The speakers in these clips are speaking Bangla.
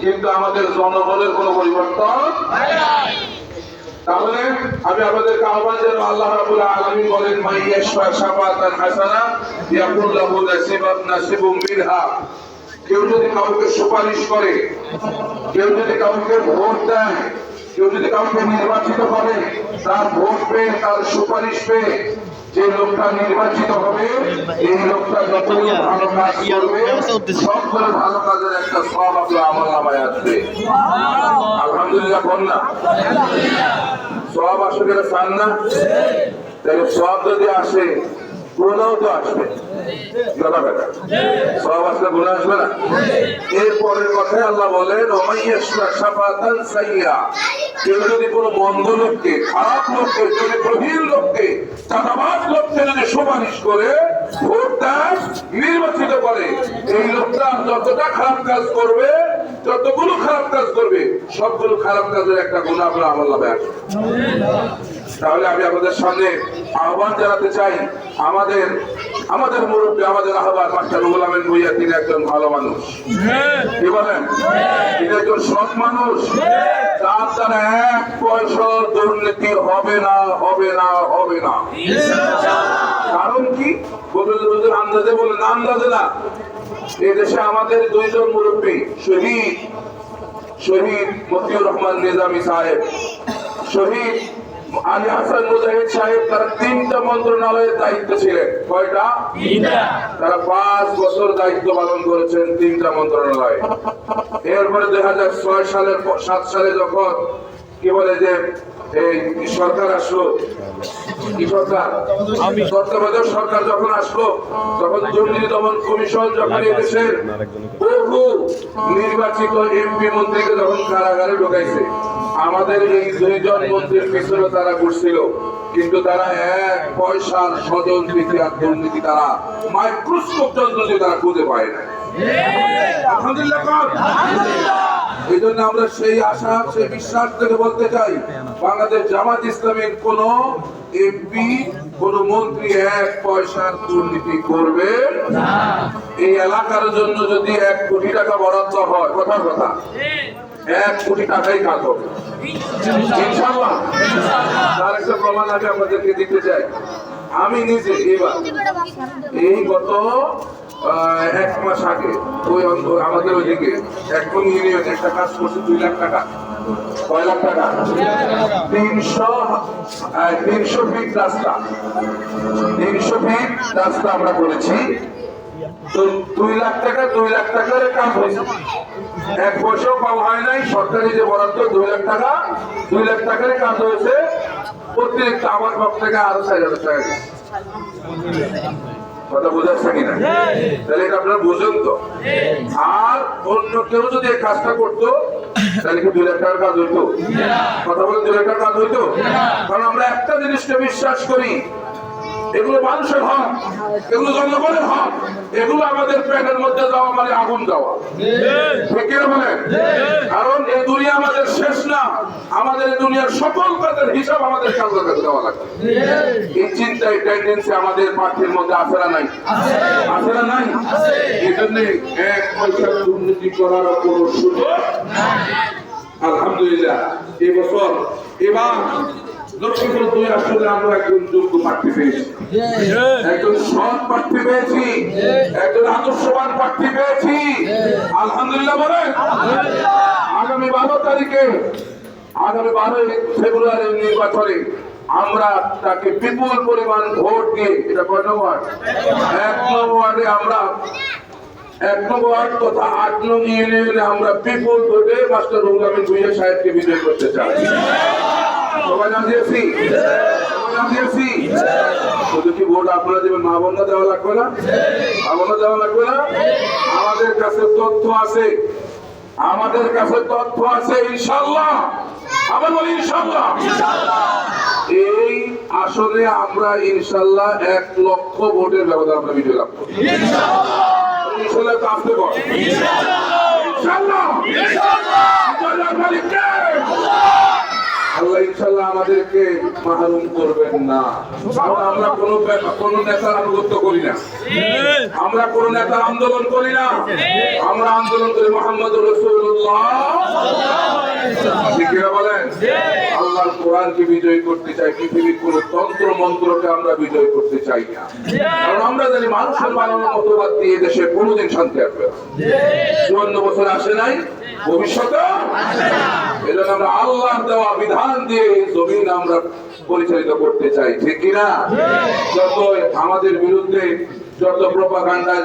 কিন্তু আমাদের জনগণের কোনো পরিবর্তন তাহলে আমি আপনাদেরকে আহ্বান জানাবো আল্লাহ রাব্বুল আলামিন বলেন মাইয়াশফা শাফাতান হাসানা ইয়াকুল লাহু নাসিবুম মিনহা। কেউ যদি কাউকে সুপারিশ করে, কেউ যদি কাউকে ভোট দেয়, কেউ যদি কাউকে নির্বাচিত করে, তার ভোট পেয়ে তার সুপারিশ পেয়ে যে লোকটা নির্বাচিত হবে এই লোকটা যতগুলো ভালো কাজ করবে সবগুলো ভালো কাজের একটা সব আপনার আমল নামায় আসবে। আলহামদুলিল্লাহ বললাম সব আসলে চান না, তাহলে সব যদি আসে গুনাও তো আসবে, সব আসলে গুনাহ আসবে না। এরপরের কথায় আল্লাহ বলেন কেউ যদি কোনো মন্দ লোককে, খারাপ লোককে, যদি প্রহীন লোককে, চাঁদাবাজ লোককে যদি সুপারিশ করে ভোট দেয়, নির্বাচিত করে, এই লোকটা যতটা খারাপ কাজ করবে, যতগুলো খারাপ কাজ করবে সবগুলো খারাপ কাজের একটা গুনাহ আপনার আমল নামায় আসবে। তাহলে আমি আপনাদের সামনে আহ্বান জানাতে চাই, আমাদের মুরব্বী, আমাদের আহ্বান মাস্টার রুহুল আমিন ভূঁইয়া, তিনি একজন ভালো মানুষ, কি বলেন? তিনি একজন সৎ মানুষ, তার দ্বারা এক পয়সা দুর্নীতি হবে না, হবে না, হবে না। কারণ কি বলবেন? আন্দাজে বলেন, আন্দাজে না। এই দেশে আমাদের দুইজন মুরব্বী, শহীদ মতিউর রহমান নিজামী সাহেব, শহীদ আলী হাসান মুজাহিদ সাহেব, তারা 3টা মন্ত্রণালয়ের দায়িত্ব ছিলেন। কয়টা? 3টা। তারা 5 বছর দায়িত্ব পালন করেছেন 3টা মন্ত্রণালয়ে। এরপরে 2006 সালের 7 সালে যখন কি বলে যে এই সরকার আসলো, কি সরকার? তত্ত্বাবধায়ক সরকার যখন আসলো, তখন দুর্নীতি দমন কমিশন যখন এদেশের বহু নির্বাচিত এমপি মন্ত্রীকে যখন কারাগারে ঢোকাইছে, আমাদের এই 2জন মন্ত্রীর পিছনে তারা ঘুরছিল, কিন্তু তারা এক পয়সার স্বজন প্রীতি আর দুর্নীতি তারা মাইক্রোস্কোপ যন্ত্র তারা খুঁজে পায় না। আলহামদুলিল্লাহ। এই জন্য আমরা সেই আশা, সেই বিশ্বাস থেকে বলতে চাই, বাংলাদেশ জামাত ইসলামের কোন এমপি, কোন মন্ত্রী এক পয়সার দুর্নীতি করবে না। এই এলাকার জন্য যদি 1 কোটি টাকা বরাদ্দ হয়, কথার কথা 1 কোটি টাকাই কাজ হবে ইনশাআল্লাহ। তার একটা প্রমাণ আমি আপনাদেরকে দিতে চাই। আমি নিজে এবার এই গত 1 মাস আগে ওই আমাদের ওইদিকে একদম ইউনিয়ন একটা কাজ করছে 2 লাখ টাকা। কয় লাখ টাকা? 300 ফিট রাস্তা, 300 ফিট রাস্তা আমরা করেছি। তো 2 লাখ টাকা, 2 লাখ টাকার কাজ হয়েছে, 1 পয়সাও পাওয়া হয় নাই। সরকারি যে বরাদ্দ 2 লাখ টাকা, 2 লাখ টাকার কাজ হয়েছে। অতিরিক্ত আমার পক্ষ থেকে আরো 4,000 টাকা। কথা বোঝাচ্ছে কিনা? তাহলে এটা আপনারা বুঝুন তো। আর অন্য কেউ যদি এই কাজটা করতো তাহলে কি 2 লাখ টাকার কাজ হইতো? কথা বলেন, 2 লাখ টাকার কাজ হইতো? কারণ আমরা একটা জিনিসকে বিশ্বাস করি, এগুলো মানুষের হক, এগুলো জনগণের হক, এগুলো আমাদের পেটের মধ্যে যাওয়া মানে আগুন দেওয়া, ঠিক কিনা বলেন? কারণ এই দুনিয়া আমাদের শেষ না, আমাদের এই দুনিয়ার সকল কাজের হিসাব আমাদের কাছে দেওয়া লাগবে। এই চিন্তায় টেন্ডেন্সি আমাদের প্রার্থীর মধ্যে আছে না নাই? আছে না নাই? এই জন্য 1 পয়সা দুর্নীতি করার কোনো সুযোগ নাই। আলহামদুলিল্লাহ এই বছর এবার লক্ষ্মীপুর 2 আসলে আমরা একজন যোগ্য প্রার্থী পেয়েছি, একজন সৎ প্রার্থী পেয়েছি, একজন আদর্শবান প্রার্থী পেয়েছি। আলহামদুলিল্লাহ বলেন। আগামী 12 তারিখে, আগামী 12 ফেব্রুয়ারির নির্বাচনে আমরা তাকে বিপুল পরিমাণ ভোট দিয়ে, এটা কয় নম্বর ওয়ার্ড? 1 নম্বর ওয়ার্ডে আমরা 1 নম্বর ওয়ার্ড তথা 8 নং ইউনিয়নে আমরা বিপুল ভোটে মাস্টার রুহুল আমিন ভূঁইয়া সাহেবকে বিজয় করতে চাই। সবাই জানিয়েছি, শুধু কি ভোট আপনারা দেবেন, মা বোনরা দেওয়া লাগবে না? মা বোনরা দেওয়া লাগবে না? আমাদের কাছে তথ্য আছে, আমাদের কাছে তথ্য আছে ইনশাআল্লাহ। আবার বলি ইনশাআল্লাহ। এই আসলে আমরা ইনশাআল্লাহ 1 লক্ষ ভোটের ব্যবধান আমরা বিজয় লাভ করব ইনশাআল্লাহ। ইনশাআল্লাহ তো আসতে পারে ইনশাআল্লাহ, ইনশাআল্লাহ, ইনশাআল্লাহ। আল্লাহ ইনশাআল্লাহ আমাদেরকে মাহরুম করবেন না। আমরা কোনো নেতার আনুগত্য করি না, আমরা কোনো নেতার আন্দোলন করি না, আমরা আন্দোলন করি মুহাম্মদুর রাসূলুল্লাহ। ঠিক কিনা বলেন? আল্লাহর কোরআনকে বিজয় করতে চাই, পৃথিবীর কোন তন্ত্র মন্ত্রকে আমরা বিজয় করতে চাই না। কারণ আমরা জানি মানুষের বানানো মতবাদ দিয়ে দেশে কোনোদিন শান্তি আসবে না। 54 বছর আসে নাই, ভবিষ্যতে এজন্য আমরা আল্লাহর দেওয়া বিধান দিয়ে জমিন আমরা পরিচালিত করতে চাই। ঠিক কিনা? যত আমাদের বিরুদ্ধে যত প্রপাগান্ডা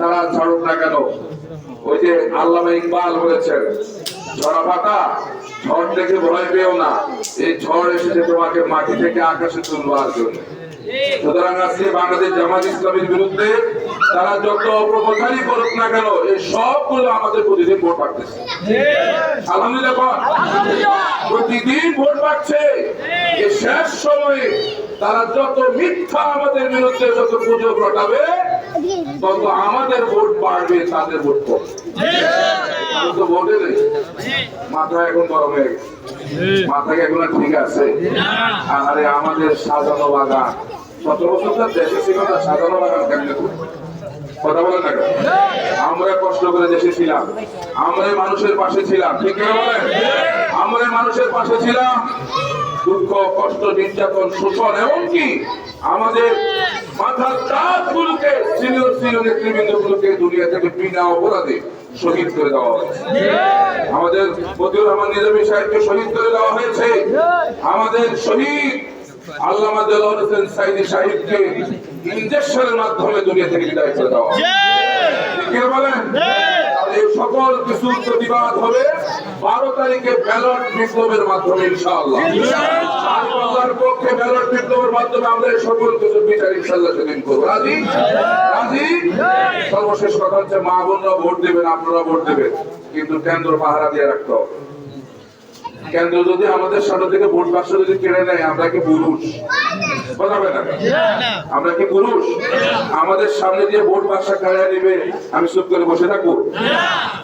তারা ছাড়ুক না কেন, ওই যে আল্লামা ইকবাল বলেছেন, ঝড়া ফাটা, ঝড় দেখে ভয় পেও না, এই ঝড় এসেছে তোমাকে মাটি থেকে আকাশে তুলবার জন্য। সুতরাং আজকে বাংলাদেশ জামাত ইসলামের বিরুদ্ধে তারা যত অপপ্রচারই করুক না কেন, এই সবগুলো আমাদের প্রতিদিন ভোট পাচ্ছে। আলহামদুলিল্লাহ, প্রতিদিন ভোট পাচ্ছে। এই শেষ সময়ে তারা যত মিথ্যা আমাদের বিরুদ্ধে যত গুজব রটাবে, তত আমাদের ভোট বাড়বে, তাদের ভোট কমবে। ভোটে নেই, মাথা এখন গরম হয়ে গেছে, মাথা এখন ঠিক আছে। আরে আমাদের সাজানো বাগান 17 বছর তার দেশে ছিল না, সাজানো বাগান কেমনে কথা বলেন না? আমরা কষ্ট করে দেশে ছিলাম, আমরা মানুষের পাশে ছিলাম। ঠিক কিনা বলেন? আমরা মানুষের পাশে ছিলাম। দুঃখ, কষ্ট, নির্যাতন, শোষণ, এমনকি আমাদের মাথার তাজগুলোকে, সিনিয়র নেতৃবৃন্দগুলোকে দুনিয়া থেকে বিনা অপরাধে শহীদ করে দেওয়া হয়েছে। আমাদের মতিউর রহমান নিজামী সাহেবকে শহীদ করে দেওয়া হয়েছে। আমাদের শহীদ আল্লামা দেলোয়ার হোসেন সাইদি সাহেবকে ইনজেকশনের মাধ্যমে দুনিয়া থেকে বিদায় করে দেওয়া হয়েছে। কে বলেন? এই সকল কিছুর প্রতিবাদ হবে 12 তারিখে ব্যালট বিপ্লবের মাধ্যমে ইনশাআল্লাহ। আল্লাহর পক্ষে ব্যালট বিপ্লবের মাধ্যমে আমরা এই সকল কিছুর বিচার ইনশাআল্লাহ সেদিন করব। রাজি? রাজি? সর্বশেষ কথা হচ্ছে, মা বোনরা ভোট দেবেন, আপনারা ভোট দেবেন, কিন্তু কেন্দ্র পাহারা দিয়ে রাখতে হবে। কেন্দ্র যদি আমাদের সামনে থেকে ভোট বাক্স যদি কেড়ে নেয়, আমরা কি পুরুষ? বলাবে না, আমরা কি পুরুষ? আমাদের সামনে দিয়ে ভোট বাক্স কেড়ে নিবে, আমি চুপ করে বসে থাকবো?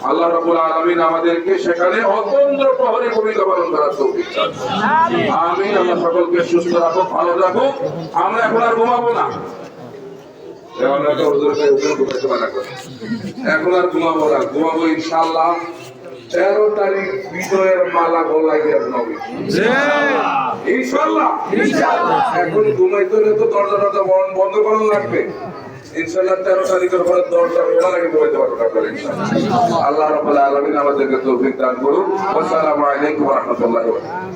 আল্লাহ রাব্বুল আলামিন আমাদেরকে সেখানে অতন্দ্র প্রহরী ভূমিকা পালন করার তৌফিক দান করুন। আমিন। আল্লাহ সকলকে সুস্থ রাখুক, ভালো রাখুক। আমরা এখন আর ঘুমাবো না, এখন আর ঘুমাবো না, ঘুমাবো ইনশাআল্লাহ 13 তারিখ বিজয়ের মালা গলায় দিয়ে ঘুমাবো ইনশাআল্লাহ। এখন ঘুমাইতে হলে তো দরজা বন্ধ করা লাগবে ইনশাআল্লাহ। 13 তারিখের পরে দরজা খোলা রেখে ঘুমাইতে পারবো আপনারা ইনশাআল্লাহ। আল্লাহ রাব্বুল আলামিন আমাদেরকে তৌফিক দান করুন। আসসালামু আলাইকুম ওয়া রাহমাতুল্লাহি ওয়া বারাকাতুহু।